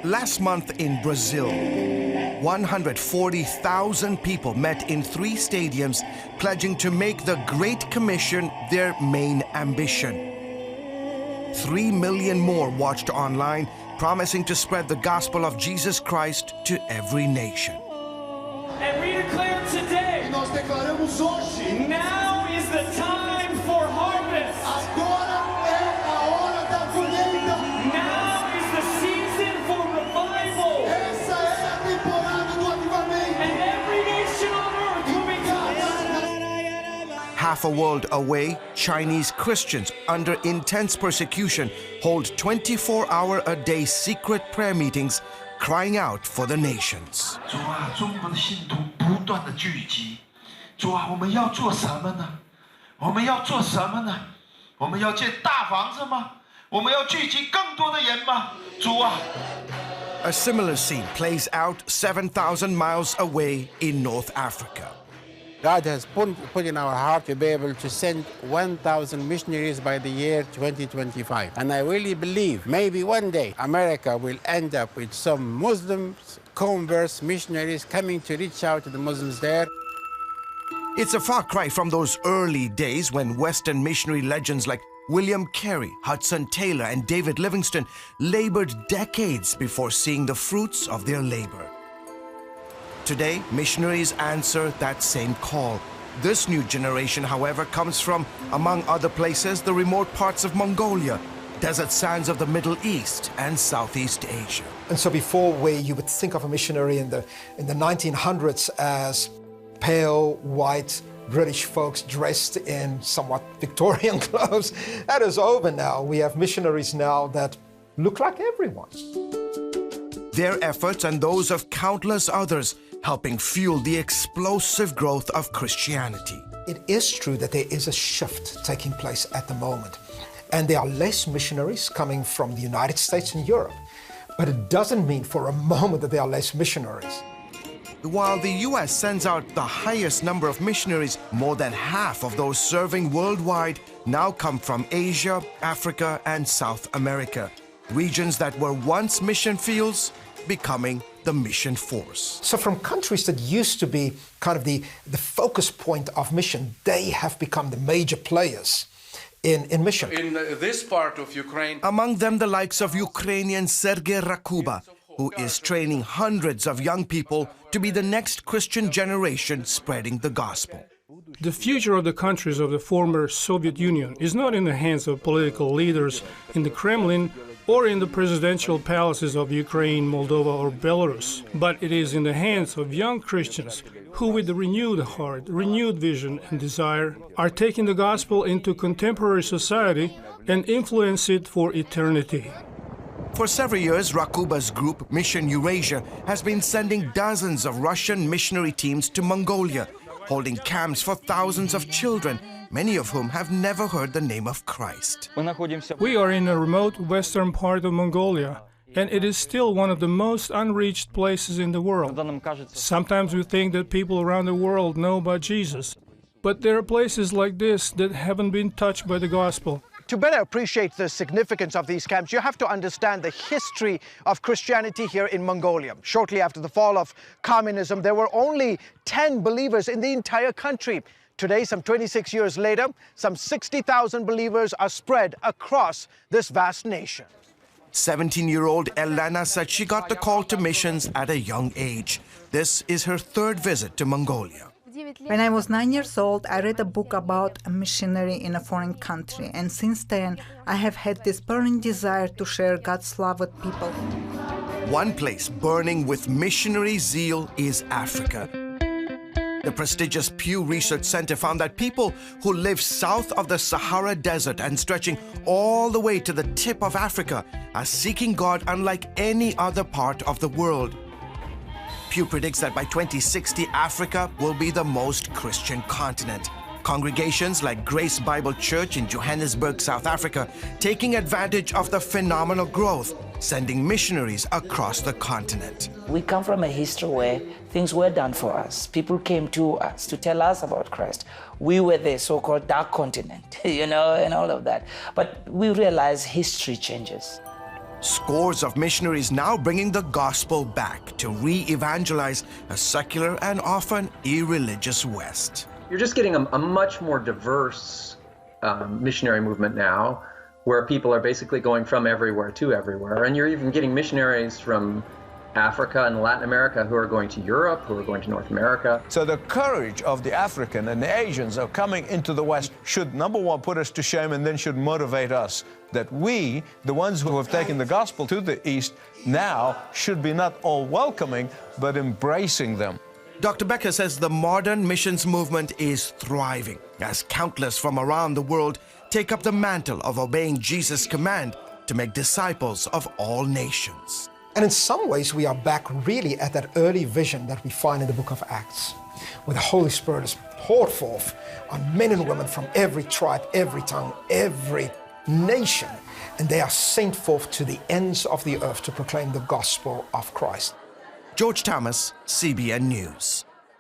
Last month in Brazil, 140,000 people met in 3 stadiums, pledging to make the Great Commission their main ambition. 3 million more watched online, promising to spread the gospel of Jesus Christ to every nation. And we declare today, E nós declaramos hoje, now is the time for harvest. agora é a hora da colheita. Now is the season for revival. Essa é a temporada do avivamento. And every nation on earth will be Half a world away, Chinese Christians under intense persecution hold 24-hour-a-day secret prayer meetings, crying out for the nations. 主啊，中国的信徒不断的聚集。主啊，我们要做什么呢？我们要做什么呢？我们要建大房子吗？我们要聚集更多的人吗？主啊！ A similar scene plays out 7,000 miles away in North Africa. God has put in our heart to be able to send 1,000 missionaries by the year 2025. And I really believe maybe one day America will end up with some Muslims, converts, missionaries coming to reach out to the Muslims there. It's a far cry from those early days when Western missionary legends like William Carey, Hudson Taylor, and David Livingstone labored decades before seeing the fruits of their labor. Today, missionaries answer that same call. This new generation, however, comes from, among other places, the remote parts of Mongolia, desert sands of the Middle East and Southeast Asia. And so before, where you would think of a missionary in the 1900s as pale, white, British folks dressed in somewhat Victorian clothes, that is over now. We have missionaries now that look like everyone. Their efforts and those of countless others helping fuel the explosive growth of Christianity. It is true that there is a shift taking place at the moment, and there are less missionaries coming from the United States and Europe, but it doesn't mean for a moment that there are less missionaries. While the U.S. sends out the highest number of missionaries, more than half of those serving worldwide now come from Asia, Africa, and South America, regions that were once mission fields becoming the mission force. So from countries that used to be kind of the focus point of mission, they have become the major players in mission. In this part of Ukraine, Among them, the likes of Ukrainian Sergei Rakuba, who is training hundreds of young people to be the next Christian generation spreading the gospel. The future of the countries of the former Soviet Union is not in the hands of political leaders in the Kremlin or in the presidential palaces of Ukraine, Moldova, or Belarus, but it is in the hands of young Christians who, with a renewed heart, renewed vision and desire, are taking the gospel into contemporary society and influence it for eternity. For several years, Rakuba's group, Mission Eurasia, has been sending dozens of Russian missionary teams to Mongolia, holding camps for thousands of children, many of whom have never heard the name of Christ. We are in a remote western part of Mongolia, and it is still one of the most unreached places in the world. Sometimes we think that people around the world know about Jesus, but there are places like this that haven't been touched by the gospel. To better appreciate the significance of these camps, you have to understand the history of Christianity here in Mongolia. Shortly after the fall of communism, there were only 10 believers in the entire country. Today, some 26 years later, some 60,000 believers are spread across this vast nation. 17-year-old Elena said she got the call to missions at a young age. This is her 3rd visit to Mongolia. When I was 9 years old, I read a book about a missionary in a foreign country, and since then, I have had this burning desire to share God's love with people. One place burning with missionary zeal is Africa. The prestigious Pew Research Center found that people who live south of the Sahara Desert and stretching all the way to the tip of Africa are seeking God unlike any other part of the world. Pew predicts that by 2060, Africa will be the most Christian continent. Congregations like Grace Bible Church in Johannesburg, South Africa, taking advantage of the phenomenal growth, sending missionaries across the continent. We come from a history where things were done for us. People came to us to tell us about Christ. We were the so-called dark continent, and all of that. But we realize history changes. Scores of missionaries now bringing the gospel back to re-evangelize a secular and often irreligious West. You're just getting a much more diverse missionary movement now, where people are basically going from everywhere to everywhere. And you're even getting missionaries from Africa and Latin America who are going to Europe, who are going to North America. So the courage of the African and the Asians of coming into the West should, number one, put us to shame, and then should motivate us that we, the ones who have taken the gospel to the East, now should be not all welcoming, but embracing them. Dr. Becker says the modern missions movement is thriving as countless from around the world take up the mantle of obeying Jesus' command to make disciples of all nations. And in some ways, we are back really at that early vision that we find in the book of Acts, where the Holy Spirit is poured forth on men and women from every tribe, every tongue, every nation, and they are sent forth to the ends of the earth to proclaim the gospel of Christ. George Thomas, CBN News.